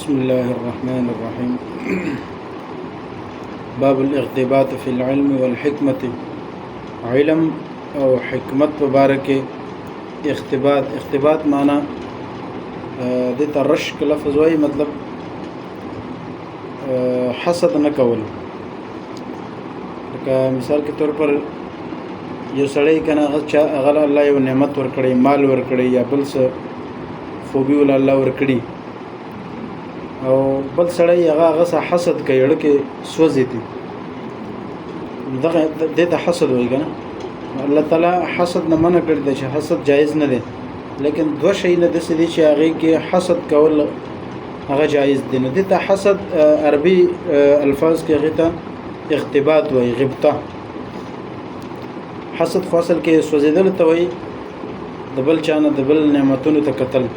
بسم الله الرحمن الرحيم. باب الاغتباط في العلم والحكمة. علم او حکمت مبارک. اغتباط معنا د ترشک لفظ وای، مطلب حسد نه کول. لکه مثال کے طور پر یو سړی کنه هغه الله یو نعمت ورکړي، مال ورکړي یا بل څه خوبي ول الله ورکړي، او بل سړی هغه حسد کوي، لکه سوځي دي، دغه د حسد وای کنه. الله تعالی حسد نه منع کړی دی چې حسد جایز نه دی، لیکن دو شی نه د سړي چې هغه کې حسد کول هغه جایز دی. نه د حسد عربي الفاظ کې هغه ته اغتباط وای، غبطه. حسد فاصل کې سوځیدل ته وای، د بل چانه د بل نعمتونو ته قتل.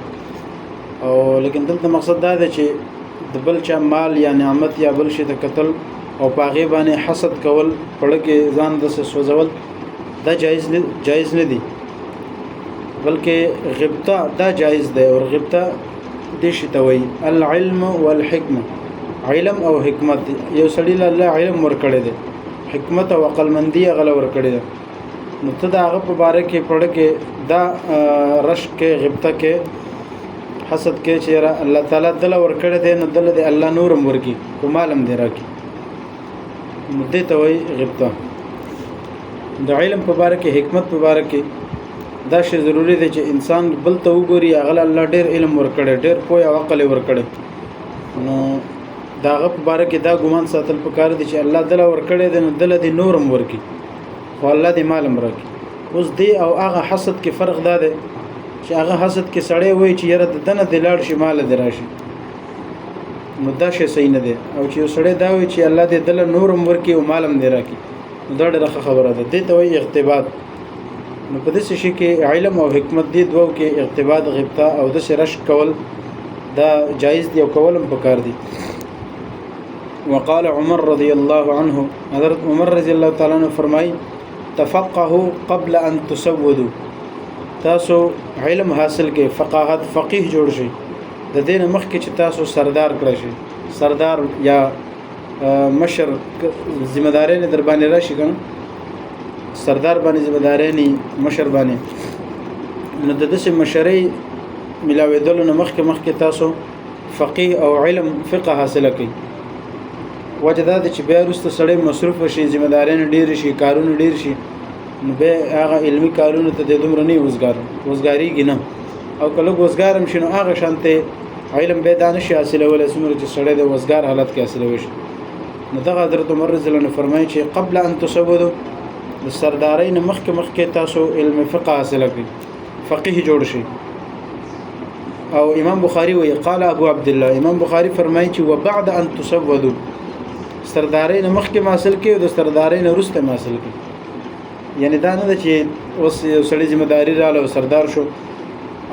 او لیکن دلته مقصد دا دی چې د بل چا مال یا نعمت یا بل شي ته قتل او پاغه باندې حسد کول، پړه کې ځان د سوځول، دا جایز نه دی، بلکې غبطه دا جایز دی. او غبطه دې شي ته وای العلم والحکمه. علم او حکمت، یو سړی له الله علم ورکړي دی، حکمت او عقل مندي غل ورکړي دی، نو ته دا هغه په باره کې پړه کې دا رشک کې غبطه کې حسد کې چې الله تعالی دل ورکړي دی، نو دل دی الله نورم ورکی، کومالم دی راکی، نو دې ته وای غبطه. د علم په باره کې، حکمت په باره کې دا شی ضروری دی چې انسان بل ته وګوري، هغه الله ډېر علم ورکړي، ډېر پوهه او عقل ورکړي، نو داغه په باره کې دا ګمان ساتل پکار دي چې الله دل ورکړي دی، نو دل دی نورم ورکی، خو الله دې مالم راکی. اوس دی او هغه حسد کې فرق دا دی چې هغه حسد کې سړی وای چې یره د دنه د لاړ شي مال دی راشي، نو دا شی صحیح نه دی. او چې سړی دا وای چې الله دې دل نورم ورکی او مالم دی راکی، نو دا ډېره خبره ده، دې ته وایي اغتباط. نو په دې شي کې علم او حکمت دې دوه کې اغتباط، غبطه او د رشک کول دا جایز دی او کولم پکار دي. وقال عمر رضی الله عنه، حضرت عمر رضی الله تعالی عنہ فرمای تفقهوا قبل ان تسودوا. تاسو علم حاصل کې فقاهت، فقيه جوړ شي، د دین مخکې چې تاسو سردار کړئ شي، سردار یا مشر ذمہ داري نه در باندې راشي کنه، سردار باندې ذمہ داري نه مشر باندې، نو د دې مشرۍ ملاویدل نو مخکې تاسو فقيه او علم فقه حاصل کړئ. وجداد چې بیا وروسته سړی مصروف شي، ذمہ داري نه ډیر شي، کارونه ډیر شي، نو به هغه علمي کارونه ته د دومره نه وزګاریږي نه، او کله وزګارم شنو هغه شانته علم به دانش حاصلول سمره چې سړی د وزګار حالت کې حاصلوي شي. نو دغه حضرت عمر رضی الله عنه فرمایي چې قبل ان تسودوا، د سردارۍ نه مخکې تاسو علم فقه حاصل کړئ، فقيه جوړ شي. او امام بخاری وی قال ابو عبد الله، امام بخاری فرمایي چې وبعد ان تسودوا، سردارۍ نه مخکې حاصل کړئ او د سردارۍ نه وروسته حاصل کړئ. یعنی دا نه چې اوس یو سړی ذمہ داری رااله او سردار شو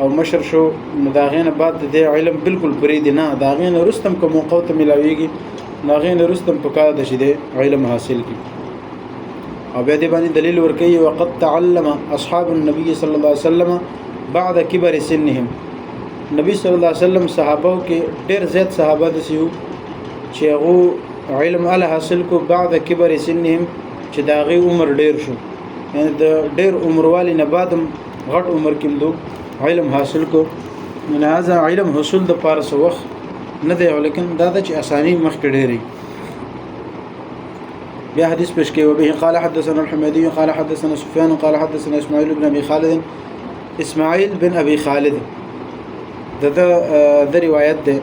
او مشر شو، نو دا غینه بعد د علم بالکل پرې دی نه، دا غینه رستم کوم موقع ته ملاویږي، دا غینه رستم په کار د شیدې علم حاصل کی. او به دې باندې دلیل ورکړي وقت تعلم اصحاب النبي صلی الله علیه وسلم بعد كبر سنهم. نبی صلی الله علیه وسلم صحابه کې ډېر زیات صحابه دي چې هغه علم ال حاصل کو بعد كبر سنهم، چې دا غي عمر ډېر شو، یعنی د ډېر عمر والی نه بعدم غټ عمر کې دو علم حاصل کو. لہذا علم حصول د پارس وخت نه دی، لیکن دا د چې اسانی مخ کې ډېری. بیا حدیث پېښ کې وبه قال حدثنا الحميدي قال حدثنا سفيان قال حدثنا اسماعيل بن ابي خالد. اسماعيل بن ابي خالد د روایت ده،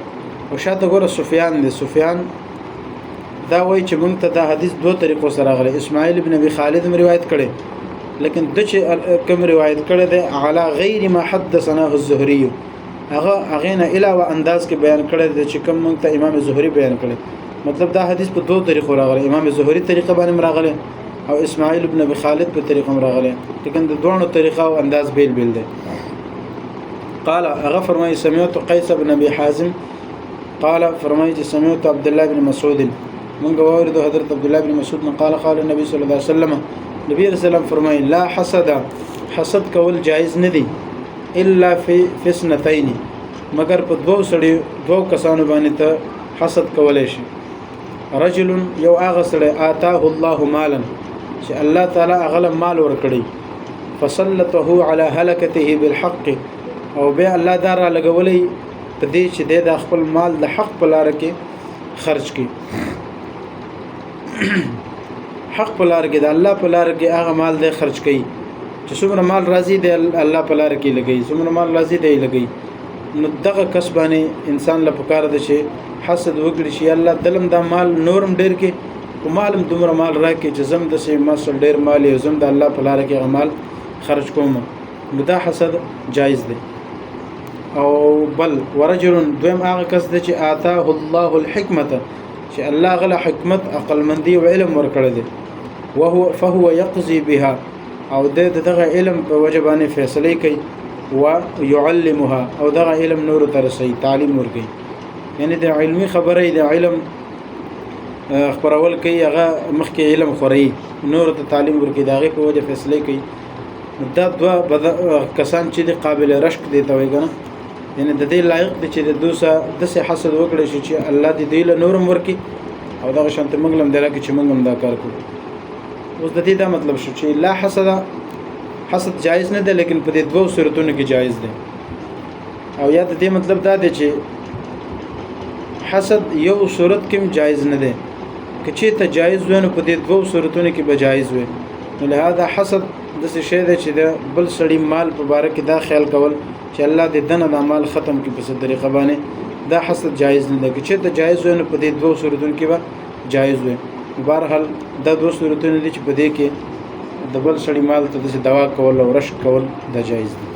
او شاته ګوره سفيان دی. سفيان دا وایي چې موږ ته دا حدیث دوه طریقو سره غلي. اسماعیل ابن ابي خالد روایت کړي، لیکن د چې کوم روایت کړي ده علی غیر ما حدثنا الزهري، هغه نه علاوه انداز کې بیان کړي ده چې کوم موږ ته امام زهري بیان کړي. مطلب دا حدیث په دوه طریقو راغلی، امام زهري طریقه باندې راغلی او اسماعیل ابن ابي خالد په طریقه راغلی، لیکن د دوه طریقو او انداز بیل ده. قال هغه فرمایي سمعت قيس بن ابي حازم قال فرمایي سمعت عبد الله بن مسعود، من قوارد حضرت عبد الله بن مسعود قال قال النبي صلى الله عليه وسلم، نبی رسول الله فرمایي لا حسد، حسد کول جائز ندی الا فی سنتين، مگر په دوو کسانو باندې ته حسد کولای شي. رجل یو هغه سړی آتاه الله مالا چې الله تعالی هغه مال ورکړي، فسلطه على هلكته بالحق، او بیا الله دار لګولې په دې چې د خپل مال د حق په لار کې خرج کړي. حق په لار کې د الله په لار کې هغه مال د خرج کړي چې څومره مال راځي د الله په لار کې لګي، څومره مال راځي دی لګي. نو دغه کسبانه انسان له پکار ده چې حسد وکړي شي الله دلم دا مال نورم ډیر کې او مالم دومره مال راکې چې زم د سي مسل ډیر مال یې زم د الله په لار کې غمال خرج کوم. نو دا حسد جایز دی. او بل ورجل دویم هغه کس دی چې آتاه الله الحکمت چې الله غله حکمت عقل مندي او علم ورکړي دی، فهو يقضي بها، او دغه علم په وجبانه فیصله کوي، ويعلمها، او دغه علم نور ترسي تعلیم ورکي. یعنی د علمي خبره د علم خبرول کوي، هغه مخکې علم خوري نور ته تعلیم ورکي، دغه په وجه فیصله کوي. دا دوه کسان چې د قابل رشک دي ته وایي کنه، یعنی د دې لایق دي چې د دوسه د سه حسد وکړي شي چې الله دې له نورم ورکي او دغه شانت منګلم دلته چې منګم دا کار کوي. اوس د دې دا مطلب شو چې لا حسد جایز نه ده، لیکن په دې دوه صورتونو کې جایز ده. او یا د دې مطلب دا دی چې حسد یو صورت کې جایز نه ده، که چې ته جایز ونه په دې دوه صورتونو کې به جایز وي. نو لهدا حسد د څه شی ده چې د بل سړی مال په باره کې دا خیال کول چې الله دې دنه د مال ختم کړي په څه طریقه باندې، دا حسد جایز نه ده. که چې ته جایز ونه په دې دوه صورتونو کې به جایز وي. بهرحال دا دوه صورتونه دي چې په دې کې د بل سړی مال ته د دوا کول او رشک کول دا جایز دي.